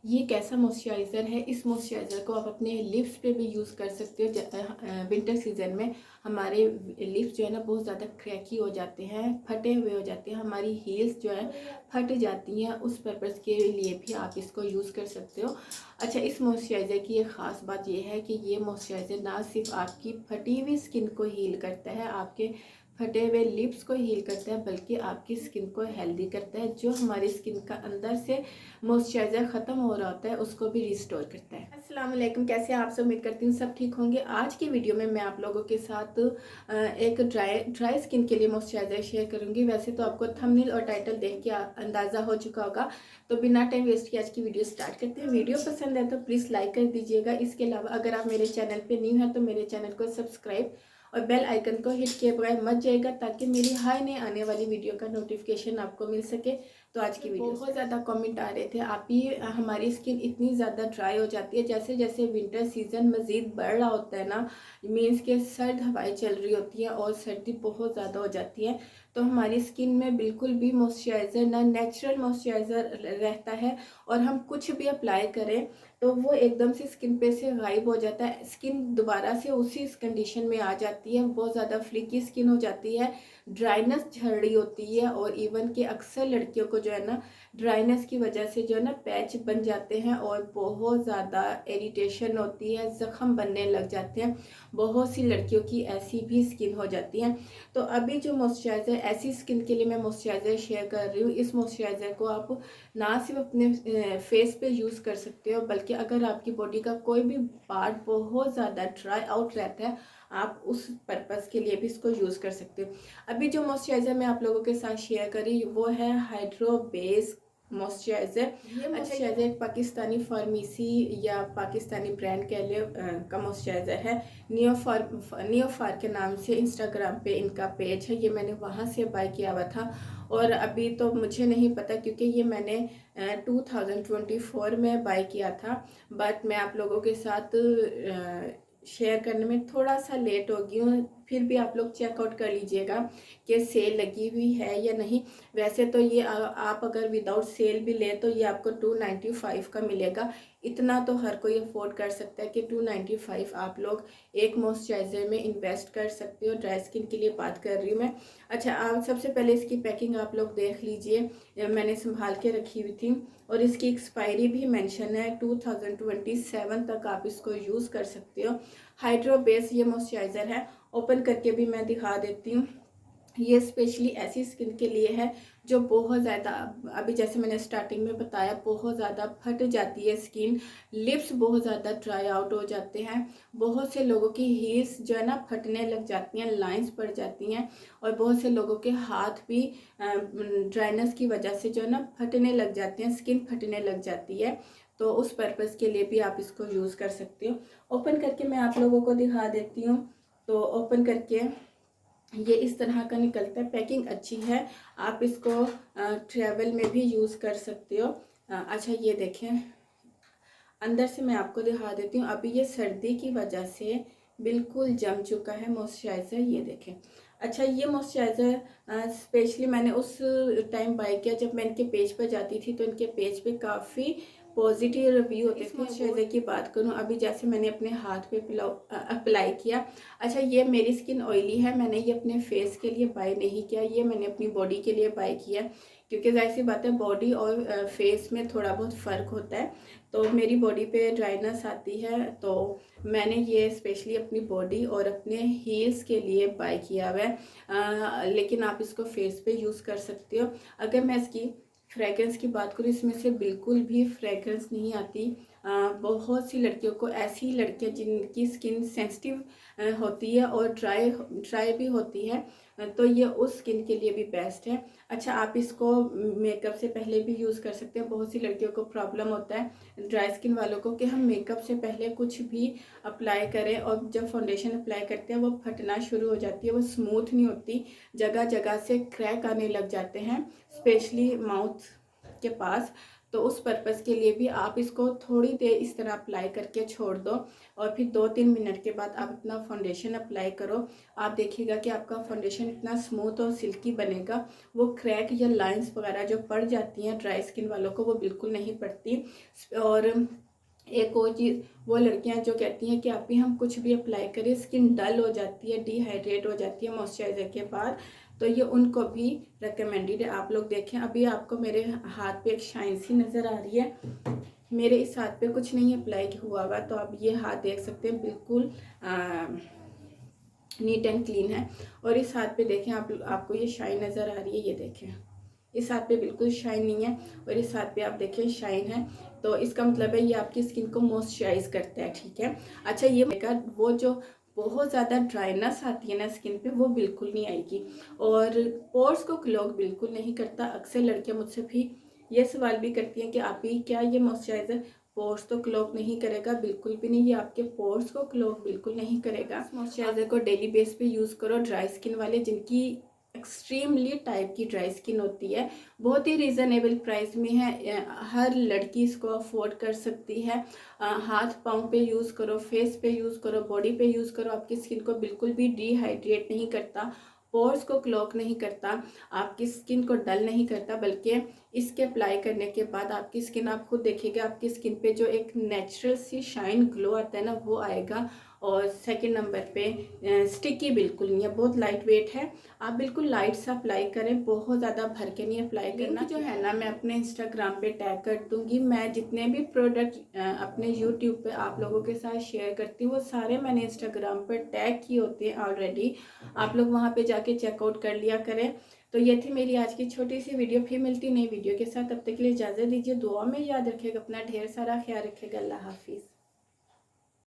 ये कैसा मॉइस्चराइज़र है। इस मॉइस्चराइज़र को आप अपने लिप्स पे भी यूज़ कर सकते हो। विंटर सीज़न में हमारे लिप्स जो है ना बहुत ज़्यादा क्रैकी हो जाते हैं, फटे हुए हो जाते हैं, हमारी हील्स जो है फट जाती हैं। उस पर्पज़ के लिए भी आप इसको यूज़ कर सकते हो। अच्छा, इस मॉइस्चराइज़र की एक ख़ास बात ये है कि ये मॉइस्चराइज़र ना सिर्फ आपकी फटी हुई स्किन को हील करता है, आपके फटे हुए लिप्स को हील करता है, बल्कि आपकी स्किन को हेल्दी करता है। जो हमारी स्किन का अंदर से मॉइस्चराइज़र ख़त्म हो रहा होता है उसको भी रिस्टोर करता है। अस्सलाम वालेकुम, कैसे आप सब? उम्मीद करती हूँ सब ठीक होंगे। आज की वीडियो में मैं आप लोगों के साथ एक ड्राई स्किन के लिए मॉइस्चराइज़र शेयर करूँगी। वैसे तो आपको थंबनेल और टाइटल देख के अंदाज़ा हो चुका होगा, तो बिना टाइम वेस्ट किए आज की वीडियो स्टार्ट करते हैं। वीडियो पसंद है तो प्लीज़ लाइक कर दीजिएगा। इसके अलावा अगर आप मेरे चैनल पर न्यू हैं तो मेरे चैनल को सब्सक्राइब और बेल आइकन को हिट किए बगैर मत जाइएगा, ताकि मेरी हर नई आने वाली वीडियो का नोटिफिकेशन आपको मिल सके। तो आज की वीडियो बहुत ज़्यादा कमेंट आ रहे थे, आप ही हमारी स्किन इतनी ज़्यादा ड्राई हो जाती है। जैसे जैसे विंटर सीज़न मज़ीद बढ़ रहा होता है ना, मीन्स के सर्द हवाएं चल रही होती हैं और सर्दी बहुत ज़्यादा हो जाती है, तो हमारी स्किन में बिल्कुल भी मॉइस्चराइज़र ना नेचुरल मॉइस्चराइज़र रहता है। और हम कुछ भी अप्लाई करें तो वो एकदम से स्किन पे से गायब हो जाता है। स्किन दोबारा से उसी कंडीशन में आ जाती है, बहुत ज़्यादा फ्लिकी स्किन हो जाती है, ड्राइनेस झड़ रही होती है। और इवन कि अक्सर लड़कियों को जो है ना ड्राइनेस की वजह से जो है ना पैच बन जाते हैं और बहुत ज़्यादा इरिटेशन होती है, ज़ख्म बनने लग जाते हैं। बहुत सी लड़कियों की ऐसी भी स्किन हो जाती है। तो अभी जो मॉइस्चराइज़र ऐसी स्किन के लिए मैं मॉइस्चराइज़र शेयर कर रही हूँ, इस मॉइस्चराइज़र को आप ना सिर्फ अपने फेस पे यूज़ कर सकते हो, बल्कि अगर आपकी बॉडी का कोई भी पार्ट बहुत ज़्यादा ड्राई आउट रहता है, आप उस पर्पज़ के लिए भी इसको यूज़ कर सकते हो। अभी जो मॉइस्चराइज़र मैं आप लोगों के साथ शेयर करी वो है हाइड्रो बेस मॉइस्चराइज़र। ये मॉइस्चराइज़र एक पाकिस्तानी फार्मेसी या पाकिस्तानी ब्रांड कह ले का मॉइस्चराइज़र है। नियोफार के नाम से इंस्टाग्राम पे इनका पेज है, ये मैंने वहाँ से बाय किया हुआ था। और अभी तो मुझे नहीं पता, क्योंकि ये मैंने 2024 में बाय किया था, बट मैं आप लोगों के साथ शेयर करने में थोड़ा सा लेट हो गई हूँ। फिर भी आप लोग चेकआउट कर लीजिएगा कि सेल लगी हुई है या नहीं। वैसे तो ये आप अगर विदाउट सेल भी ले तो ये आपको 295 का मिलेगा। इतना तो हर कोई अफोर्ड कर सकता है कि 295 आप लोग एक मॉइस्चराइज़र में इन्वेस्ट कर सकते हो। ड्राई स्किन के लिए बात कर रही हूँ मैं। अच्छा, आप सबसे पहले इसकी पैकिंग आप लोग देख लीजिए, मैंने संभाल के रखी हुई थी और इसकी एक्सपायरी भी मेंशन है 2027 तक आप इसको यूज़ कर सकते हो। हाइड्रो बेस ये मॉइस्चराइज़र है, ओपन करके भी मैं दिखा देती हूँ। ये स्पेशली ऐसी स्किन के लिए है जो बहुत ज़्यादा, अभी जैसे मैंने स्टार्टिंग में बताया, बहुत ज़्यादा फट जाती है स्किन, लिप्स बहुत ज़्यादा ड्राई आउट हो जाते हैं। बहुत से लोगों की हील्स जो है ना फटने लग जाती हैं, लाइंस पड़ जाती हैं। और बहुत से लोगों के हाथ भी ड्राइनेस की वजह से जो है ना फटने लग जाते हैं, स्किन फटने लग जाती है। तो उस पर्पज़ के लिए भी आप इसको यूज़ कर सकते हो। ओपन करके मैं आप लोगों को दिखा देती हूँ। तो ओपन करके ये इस तरह का निकलता है, पैकिंग अच्छी है, आप इसको ट्रैवल में भी यूज़ कर सकते हो। अच्छा, ये देखें, अंदर से मैं आपको दिखा देती हूँ। अभी ये सर्दी की वजह से बिल्कुल जम चुका है मॉइस्चराइज़र, ये देखें। अच्छा, ये मॉइस्चराइज़र स्पेशली मैंने उस टाइम बाय किया जब मैं इनके पेज पर जाती थी, तो इनके पेज पे काफ़ी पॉजिटिव रिव्यू होते थे। इस मॉइस्चराइज़र की बात करूं, अभी जैसे मैंने अपने हाथ पे अप्लाई किया। अच्छा, ये मेरी स्किन ऑयली है, मैंने ये अपने फेस के लिए बाय नहीं किया, ये मैंने अपनी बॉडी के लिए बाय किया, क्योंकि जाहिर सी बात है बॉडी और फेस में थोड़ा बहुत फ़र्क होता है। तो मेरी बॉडी पे ड्राइनेस आती है, तो मैंने ये स्पेशली अपनी बॉडी और अपने हील्स के लिए बाय किया हुआ है। लेकिन आप इसको फेस पे यूज़ कर सकते हो। अगर मैं इसकी फ्रेगरेंस की बात करूँ, इसमें से बिल्कुल भी फ्रेगरेंस नहीं आती। बहुत सी लड़कियों को, ऐसी लड़कियां जिनकी स्किन सेंसिटिव होती है और ड्राई भी होती है, तो ये उस स्किन के लिए भी बेस्ट है। अच्छा, आप इसको मेकअप से पहले भी यूज़ कर सकते हैं। बहुत सी लड़कियों को प्रॉब्लम होता है, ड्राई स्किन वालों को, कि हम मेकअप से पहले कुछ भी अप्लाई करें और जब फाउंडेशन अप्लाई करते हैं वो फटना शुरू हो जाती है, वो स्मूथ नहीं होती, जगह जगह से क्रैक आने लग जाते हैं, स्पेशली माउथ के पास। तो उस पर्पज़ के लिए भी आप इसको थोड़ी देर इस तरह अप्लाई करके छोड़ दो और फिर 2-3 मिनट के बाद आप अपना फाउंडेशन अप्लाई करो। आप देखिएगा कि आपका फाउंडेशन इतना स्मूथ और सिल्की बनेगा, वो क्रैक या लाइंस वगैरह जो पड़ जाती हैं ड्राई स्किन वालों को वो बिल्कुल नहीं पड़ती। और एक और चीज़, वो लड़कियां जो कहती हैं कि अभी हम कुछ भी अप्लाई करें स्किन डल हो जाती है, डिहाइड्रेट हो जाती है मॉइस्चराइज़र के बाद, तो ये उनको भी रिकमेंडेड है। आप लोग देखें, अभी आपको मेरे हाथ पे एक शाइन सी नज़र आ रही है, मेरे इस हाथ पे कुछ नहीं अप्लाई हुआ हुआ, तो आप ये हाथ देख सकते हैं बिल्कुल नीट एंड क्लीन है। और इस हाथ पे देखें, आपको ये शाइन नज़र आ रही है, ये देखें इस हाथ पे बिल्कुल शाइन नहीं है और इस हाथ पे आप देखें शाइन है, तो इसका मतलब है ये आपकी स्किन को मॉइस्चराइज करता है। ठीक है, अच्छा ये वो जो बहुत ज़्यादा ड्राइनेस आती है ना स्किन पे, वो बिल्कुल नहीं आएगी और पोर्स को क्लॉग बिल्कुल नहीं करता। अक्सर लड़कियां मुझसे भी ये सवाल भी करती हैं कि आप ही क्या ये मॉइस्चराइज़र पोर्स तो क्लॉग नहीं करेगा? बिल्कुल भी नहीं, ये आपके पोर्स को क्लॉग बिल्कुल नहीं करेगा। मॉइस्चराइज़र को डेली बेस पे यूज़ करो। ड्राई स्किन वाले जिनकी एक्सट्रीमली टाइप की ड्राई स्किन होती है, बहुत ही रीज़नेबल प्राइस में है, हर लड़की इसको अफोर्ड कर सकती है। हाथ पाँव पे यूज़ करो, फेस पे यूज़ करो, बॉडी पे यूज़ करो, आपकी स्किन को बिल्कुल भी डिहाइड्रेट नहीं करता, पोर्स को क्लॉग नहीं करता, आपकी स्किन को डल नहीं करता, बल्कि इसके अप्लाई करने के बाद आपकी स्किन, आप खुद देखिएगा आपकी स्किन पे जो एक नेचुरल सी शाइन ग्लो आता है ना वो आएगा। और सेकंड नंबर पे स्टिकी बिल्कुल नहीं है, बहुत लाइट वेट है। आप बिल्कुल लाइट सा अप्लाई करें, बहुत ज़्यादा भर के नहीं अप्लाई करना। जो है ना मैं अपने इंस्टाग्राम पे टैग कर दूंगी। मैं जितने भी प्रोडक्ट अपने यूट्यूब पे आप लोगों के साथ शेयर करती हूँ वो सारे मैंने इंस्टाग्राम पर टैग किए होते हैं ऑलरेडी, आप लोग वहाँ पे जाके चेकआउट कर लिया करें। तो ये थी मेरी आज की छोटी सी वीडियो, फिर मिलती नई वीडियो के साथ, तब तक के लिए इजाज़त दीजिए। दुआ में याद रखिएगा अपना, ढेर सारा ख्याल रखिएगा। अल्लाह हाफिज़।